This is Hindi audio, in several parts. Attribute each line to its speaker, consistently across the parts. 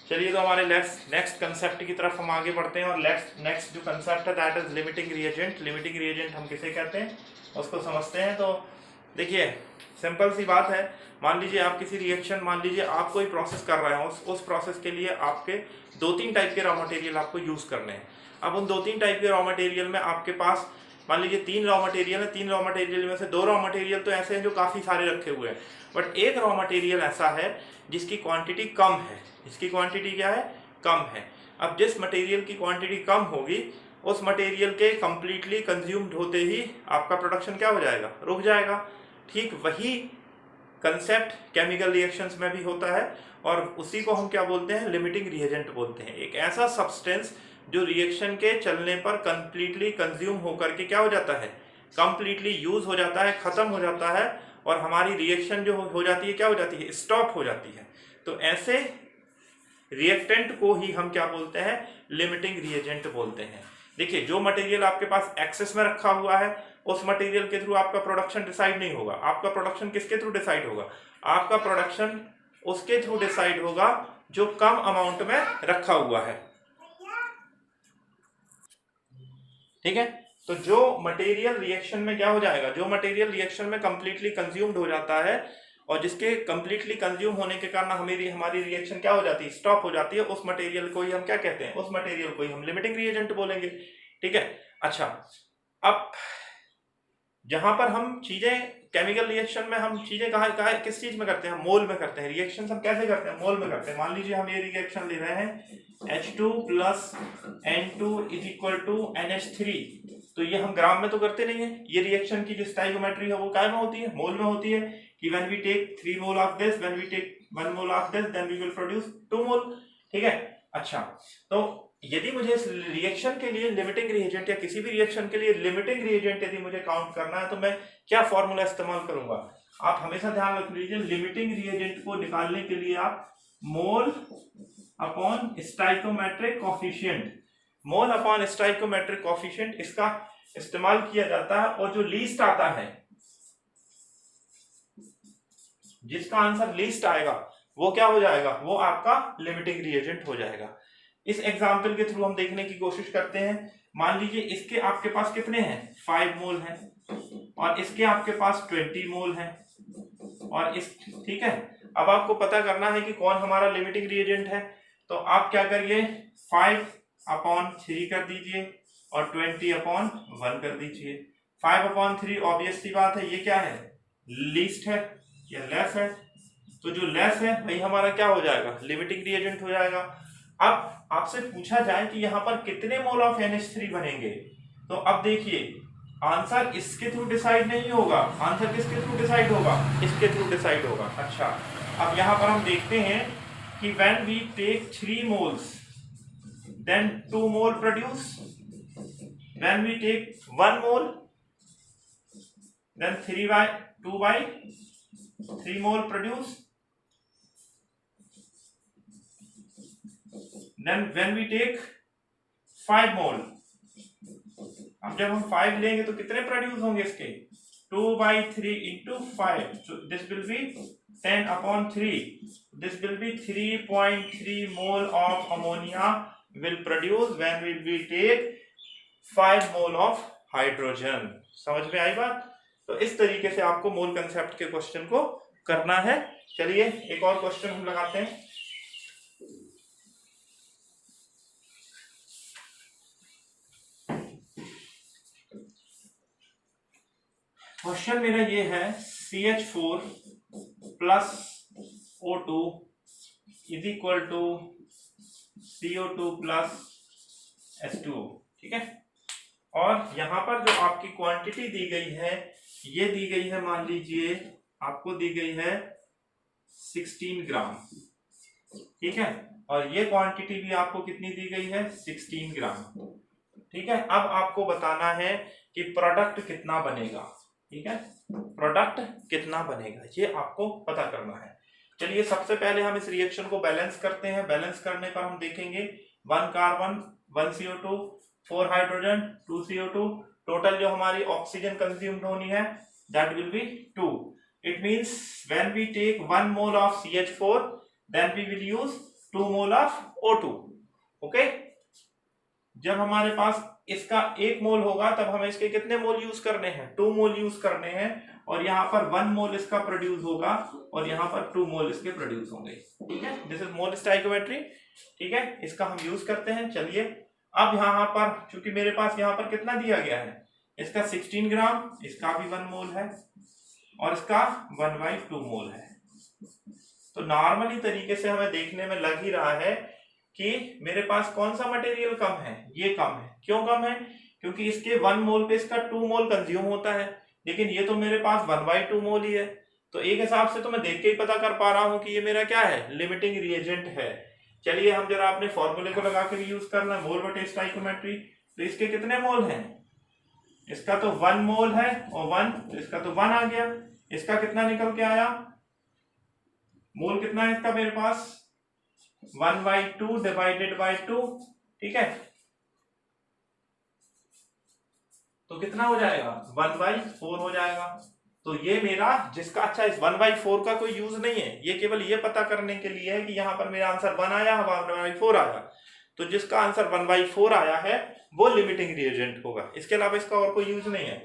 Speaker 1: चलिए तो हमारे नेक्स्ट कंसेप्ट की तरफ हम आगे बढ़ते हैं और नेक्स्ट जो कंसेप्ट है that is limiting reagent. Limiting reagent हम किसे कहते हैं उसको समझते हैं। तो देखिए सिंपल सी बात है, मान लीजिए आप किसी रिएक्शन, मान लीजिए आप कोई प्रोसेस कर रहे हो, उस प्रोसेस के लिए आपके 2-3 टाइप के रॉ मटेरियल आपको यूज करने हैं। अब उन 2-3 टाइप के रॉ मटेरियल में आपके पास मान लीजिए 3 रॉ मटेरियल है, 3 रॉ मटेरियल में से 2 रॉ मटेरियल तो ऐसे हैं जो काफ़ी सारे रखे हुए हैं, बट एक रॉ मटेरियल ऐसा है जिसकी क्वांटिटी कम है। इसकी क्वांटिटी क्या है? कम है। अब जिस मटेरियल की क्वांटिटी कम होगी उस मटेरियल के कंप्लीटली कंज्यूम्ड होते ही आपका प्रोडक्शन क्या हो जाएगा? रुक जाएगा। ठीक वही कंसेप्ट केमिकल रिएक्शंस में भी होता है और उसी को हम क्या बोलते हैं? लिमिटिंग रिएजेंट बोलते हैं। एक ऐसा सब्सटेंस जो रिएक्शन के चलने पर कंप्लीटली कंज्यूम होकर के क्या हो जाता है? कंप्लीटली यूज हो जाता है, खत्म हो जाता है और हमारी रिएक्शन जो हो जाती है क्या हो जाती है? स्टॉप हो जाती है। तो ऐसे रिएक्टेंट को ही हम क्या बोलते हैं? लिमिटिंग रिएजेंट बोलते हैं। देखिए जो मटेरियल आपके पास एक्सेस में रखा हुआ है उस मटेरियल के थ्रू आपका प्रोडक्शन डिसाइड नहीं होगा। आपका प्रोडक्शन किसके थ्रू डिसाइड होगा? आपका प्रोडक्शन उसके थ्रू डिसाइड होगा जो कम अमाउंट में रखा हुआ है। ठीक है, तो जो मटेरियल रिएक्शन में क्या हो जाएगा, जो मटेरियल रिएक्शन में कंप्लीटली कंज्यूम्ड हो जाता है और जिसके कंप्लीटली कंज्यूम होने के कारण हमारी रिएक्शन क्या हो जाती है? स्टॉप हो जाती है, उस मटेरियल को ही हम क्या कहते हैं? उस मटेरियल को ही हम लिमिटिंग रिएजेंट बोलेंगे। ठीक है, अच्छा अब जहां पर हम चीजें केमिकल रिएक्शन में हम चीजें कहा किस चीज में करते हैं? मोल में करते हैं। रिएक्शन हम कैसे करते हैं? मोल में करते हैं। मान लीजिए हम ये रिएक्शन ले रहे हैं H2 plus N2 is equal to NH3, तो ये हम ग्राम में तो करते नहीं है। ये रिएक्शन की जो स्टोइकोमेट्री है वो काय में होती है? मोल में होती है कि when we take 3 mole of this, when we take 1 mole of this, then we will produce 2 mole. ठीक है, अच्छा तो यदि मुझे इस रिएक्शन के लिए लिमिटिंग रिएजेंट या किसी भी रिएक्शन के लिए लिमिटिंग रिएजेंट यदि मुझे काउंट करना है तो मैं क्या फॉर्मूला इस्तेमाल करूंगा? आप हमेशा ध्यान रख लीजिए, लिमिटिंग रिएजेंट को निकालने के लिए आप mole upon stoichiometric coefficient, mole upon stoichiometric coefficient, इसका इस्तेमाल किया जाता है। और जो लीस्ट आता है, जिसका आंसर लीस्ट आएगा वो क्या हो जाएगा? वो आपका लिमिटिंग रिएजेंट हो जाएगा। इस एग्जाम्पल के थ्रू हम देखने की कोशिश करते हैं। मान लीजिए इसके आपके पास कितने हैं? 5 मोल हैं और इसके आपके पास 20 मोल हैं और इस, ठीक है, अब आपको पता करना है कि कौन हमारा लिमिटिंग रिएजेंट है। तो आप क्या करिए, 5/3 कर दीजिए और 20/1 कर दीजिए। 5/3 ऑब्वियस सी बात है, ये क्या है? लीस्ट है या लेस है, तो जो लेस है वही हमारा क्या हो जाएगा? लिमिटिंग रिएजेंट हो जाएगा। अब आपसे पूछा जाए कि यहाँ पर कितने मोल ऑफ NH3 बनेंगे, तो अब देखिए आंसर इसके थ्रू डिसाइड नहीं होगा। आंसर किसके थ्रू डिसाइड होगा? इसके थ्रू डिसाइड होगा। अच्छा अब यहाँ पर हम देखते हैं कि when we take 3 moles then 2 mole produce, when we take 1 mole then 2/3 mole produce, then when we take 5 mole, अब जब हम 5 लेंगे तो कितने प्रोड्यूस होंगे इसके? 2/3 into 5, so this will be 10/3, this will be 3.3 mole of ammonia will produce when we take 5 mole of hydrogen. समझ में आई बात? तो इस तरीके से आपको मोल कंसेप्ट के क्वेश्चन को करना है। चलिए एक और क्वेश्चन हम लगाते हैं। क्वेश्चन मेरा ये है, CH4 plus O2 is equal to CO2 plus H2O। ठीक है, और यहां पर जो आपकी क्वांटिटी दी गई है, ये दी गई है, मान लीजिए आपको दी गई है 16 ग्राम। ठीक है, और ये क्वांटिटी भी आपको कितनी दी गई है? 16 ग्राम। ठीक है, अब आपको बताना है कि प्रोडक्ट कितना बनेगा। ठीक है, प्रोडक्ट कितना बनेगा ये आपको पता करना है। चलिए सबसे पहले हम इस रिएक्शन को बैलेंस करते हैं। बैलेंस करने पर हम देखेंगे 1 carbon 1 CO2 4 hydrogen 2 CO2, total जो हमारी ऑक्सीजन कंज्यूम्ड होनी है that will be 2। It means when we take 1 mole of CH4 then we will use 2 mole of O2। Okay, जब हमारे पास इसका 1 मोल होगा तब हमें इसके कितने मोल यूज करने हैं? 2 मोल यूज करने हैं, और यहाँ पर 1 मोल इसका प्रोड्यूस होगा और यहाँ पर 2 मोल इसके प्रोड्यूस होंगे। ठीक है, दिस इज मोल स्टोइकियोमेट्री। ठीक है, इसका हम यूज करते हैं। चलिए अब यहाँ पर चूंकि मेरे पास यहाँ पर कितना दिया गया है, इसका 16 ग्राम, इसका भी 1 मोल है और इसका 1/2 मोल है। तो नॉर्मली तरीके से हमें देखने में लग ही रहा है कि मेरे पास कौन सा मटेरियल कम है, ये कम है। क्यों कम है? क्योंकि इसके 1 मोल पे इसका 2 मोल कंज्यूम होता है, लेकिन ये तो मेरे पास 1/2 मोल ही है। तो एक हिसाब से तो मैं देख के ही पता कर पा रहा हूं कि ये मेरा क्या है, लिमिटिंग रिएजेंट है। चलिए हम जरा अपने फॉर्मूले को लगा के भी यूज करना है, मोल बटे स्टोइकियोमेट्री। तो इसके कितने मोल हैं? इसका तो 1 मोल है और 1, तो इसका तो 1 आ गया। इसका कितना निकल के आया? मोल कितना है इसका मेरे पास? 1/2 डिवाइडेड बाय 2। ठीक है, तो कितना हो जाएगा? 1/4 हो जाएगा। तो ये मेरा जिसका, अच्छा इस 1/4 का कोई यूज नहीं है, ये केवल ये पता करने के लिए है कि यहाँ पर मेरा आंसर 1 आया, 1/4 आया। तो जिसका आंसर 1/4 आया है वो लिमिटिंग रिएजेंट होगा, इसके अलावा इसका और कोई यूज नहीं है।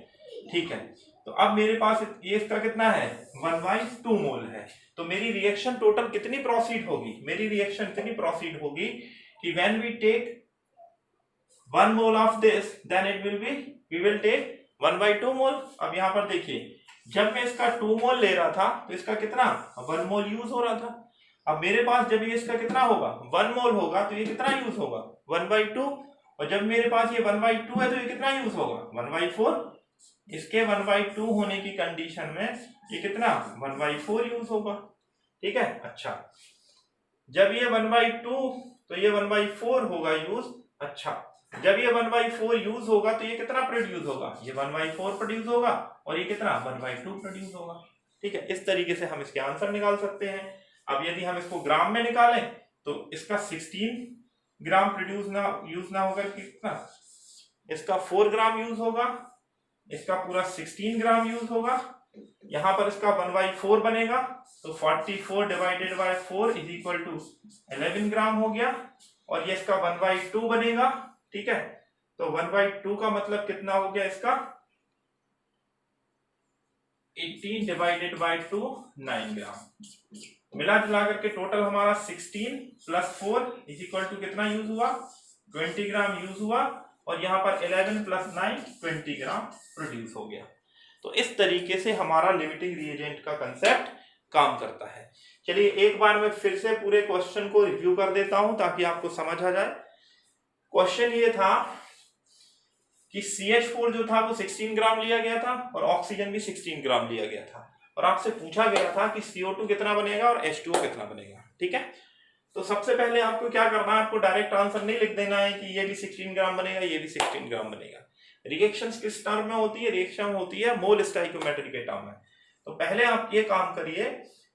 Speaker 1: ठीक है, तो अब मेरे पास ये इसका कितना है? 1/2 मोल है। तो मेरी रिएक्शन टोटल कितनी प्रोसीड होगी? मेरी रिएक्शन कितनी प्रोसीड होगी कि when we take 1 mole of this then it will be, we will take 1/2 mole. अब यहाँ पर देखिए, जब मैं इसका 2 मोल ले रहा था तो इसका कितना? 1 मोल यूज हो रहा था। अब मेरे पास जब ये इसका कितना होगा? 1 मोल होगा, तो ये कितना यूज होगा? 1/2। और जब मेरे पास ये 1/2 है तो ये कितना यूज होगा? 1/4। इसके 1/2 होने की कंडीशन में ये कितना? 1/4 यूज होगा। ठीक है, अच्छा जब ये 1/2 तो ये 1/4 होगा यूज। अच्छा, जब ये 1/4 यूज होगा तो ये कितना प्रोड्यूस होगा? ये 1/4 प्रोड्यूस होगा और ये कितना? 1/2 प्रोड्यूस होगा। ठीक है, इस तरीके से हम इसके आंसर निकाल सकते हैं। अब यदि हम इसको ग्राम में निकालें तो इसका 16 ग्राम प्रोड्यूस यूज ना होकर कितना? इसका 4 ग्राम यूज होगा, इसका पूरा 16 ग्राम यूज होगा। यहां पर इसका 1/4 बनेगा, तो 44 divided by 4 is equal to 11 gram हो गया। और ये इसका 1/2 बनेगा। ठीक है, तो 1/2 का मतलब कितना हो गया इसका? 18 डिवाइडेड बाय 2 9 ग्राम। मिला जुला करके टोटल हमारा 16 प्लस 4 इज इक्वल टू कितना यूज हुआ? 20 ग्राम यूज हुआ। और यहाँ पर 11 प्लस 9 20 ग्राम प्रोड्यूस हो गया। तो इस तरीके से हमारा लिमिटिंग रिएजेंट का कंसेप्ट काम करता है। चलिए एक बार मैं फिर से पूरे क्वेश्चन को रिव्यू कर देता हूं ताकि आपको समझ आ जाए। क्वेश्चन ये था कि CH4 जो था वो 16 ग्राम लिया गया था और ऑक्सीजन भी 16 ग्राम लिया गया था, और आपसे पूछा गया था कि CO2 कितना बनेगा और H2O कितना बनेगा। ठीक है, तो सबसे पहले आपको क्या करना है, आपको डायरेक्ट आंसर नहीं लिख देना है कि ये भी 16 ग्राम बनेगा, ये भी 16 ग्राम बनेगा। रिएक्शंस किस टर्म में होती है? रिएक्शन होती है मोल स्टोइकियोमेट्री के टर्म में। तो पहले आप ये काम करिए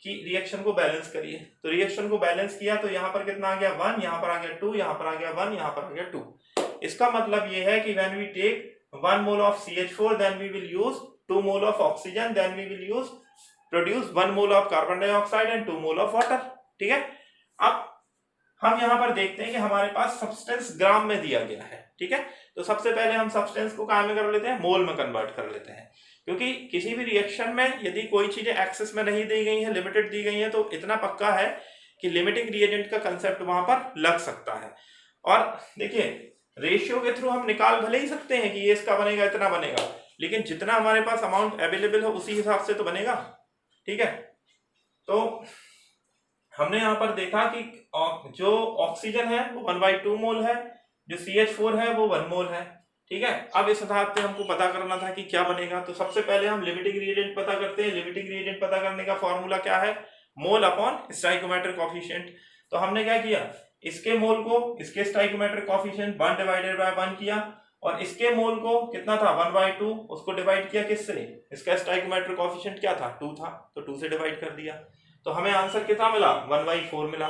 Speaker 1: कि रिएक्शन को बैलेंस करिए। तो रिएक्शन को बैलेंस किया तो यहाँ पर कितना आ गया? 1, यहाँ पर आ गया 2, यहाँ पर आ गया 1, यहाँ पर आ गया 2। इसका मतलब ये है कि when we take 1 mole of CH4 then we will use 2 mole of oxygen, then we will use produce 1 mole of carbon dioxide and 2 mole of water. ठीक है, अब हम यहाँ पर देखते हैं कि हमारे पास सब्सटेंस ग्राम में दिया गया है। ठीक है, तो सबसे पहले हम सब्सटेंस को क्या में कर लेते हैं? मोल में कन्वर्ट कर लेते हैं। क्योंकि किसी भी रिएक्शन में यदि कोई चीजें एक्सेस में नहीं दी गई है, लिमिटेड दी गई है, तो इतना पक्का है कि लिमिटिंग रिएजेंट का कंसेप्ट वहां पर लग सकता है। और देखिए रेशियो के थ्रू हम निकाल भले ही सकते हैं कि ये इसका बनेगा, इतना बनेगा, लेकिन जितना हमारे पास अमाउंट अवेलेबल है उसी हिसाब से तो बनेगा। ठीक है, तो हमने यहाँ पर देखा कि जो ऑक्सीजन है वो 1/2 मोल है, जो CH4 है वो 1 मोल है। ठीक है, अब इस आधार पे हमको पता करना था कि क्या बनेगा। तो सबसे पहले हम लिमिटिंग रिएजेंट पता करते हैं। लिमिटिंग रिएजेंट पता करने का फॉर्मूला क्या है? Mole upon stoichiometric coefficient. तो हमने क्या किया, इसके मोल को इसके स्टोइकियोमेट्रिक कोएफिशिएंट 1 डिवाइडेड बाय 1 किया, और इसके मोल को कितना था 1/2, उसको डिवाइड किया किससे? इसका स्टोइकियोमेट्रिक कोएफिशिएंट क्या था? 2 था, तो 2 से डिवाइड कर दिया, तो हमें आंसर कितना मिला? 1/4 मिला।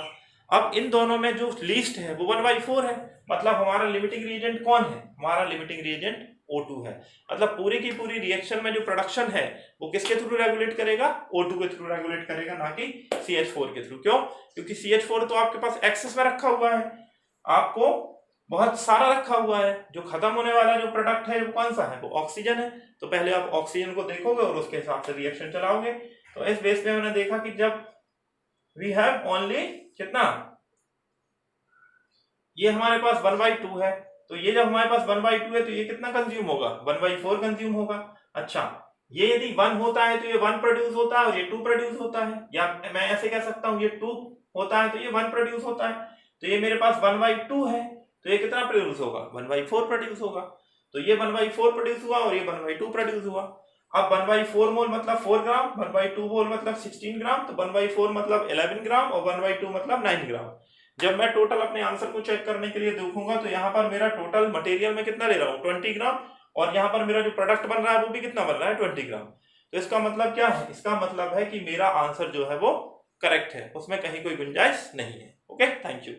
Speaker 1: अब इन दोनों में जो लीस्ट है वो 1/4 है, मतलब हमारा लिमिटिंग रिएजेंट कौन है? हमारा लिमिटिंग रिएजेंट O2 है। मतलब पूरी की पूरी रिएक्शन में जो प्रोडक्शन है वो किसके थ्रू रेगुलेट करेगा? O2 के थ्रू रेगुलेट करेगा, ना कि CH4 के थ्रू। क्यों? क्योंकि CH4 तो आपके पास एक्सेस में रखा हुआ है, आपको बहुत सारा रखा हुआ है। जो खत्म होने वाला जो प्रोडक्ट है वो कौन सा है? वो ऑक्सीजन है। तो पहले आप ऑक्सीजन को देखोगे और उसके हिसाब से रिएक्शन चलाओगे। तो इस बेस पे मैंने देखा कि जब वी हैव ओनली कितना, ये हमारे पास 1/2 है, तो ये जब हमारे पास 1/2 है तो ये कितना कंज्यूम होगा? 1/4 कंज्यूम होगा। अच्छा, ये यदि 1 होता है तो ये 1 प्रोड्यूस होता है और ये 2 प्रोड्यूस होता है, या मैं ऐसे कह सकता हूं ये 2 होता है तो ये 1 प्रोड्यूस होता है। तो ये मेरे पास 1/2 है, तो ये कितना प्रोड्यूस होगा? 1/4 प्रोड्यूस होगा। तो ये 1/4 प्रोड्यूस हुआ और ये 1/2 प्रोड्यूस हुआ। अब 1/4 मोल मतलब 4 ग्राम, 1/2 मोल मतलब 16 ग्राम, तो 1/4 मतलब 11 ग्राम और 1/2 मतलब 9 ग्राम। जब मैं टोटल अपने आंसर को चेक करने के लिए देखूंगा तो यहाँ पर मेरा टोटल मटेरियल में कितना ले रहा हूँ? 20 ग्राम, और यहाँ पर मेरा जो प्रोडक्ट बन रहा है वो भी कितना बन रहा है? 20 ग्राम। तो इसका मतलब क्या है? इसका मतलब है कि मेरा आंसर जो है वो करेक्ट है, उसमें कहीं कोई गुंजाइश नहीं है। Okay, thank you.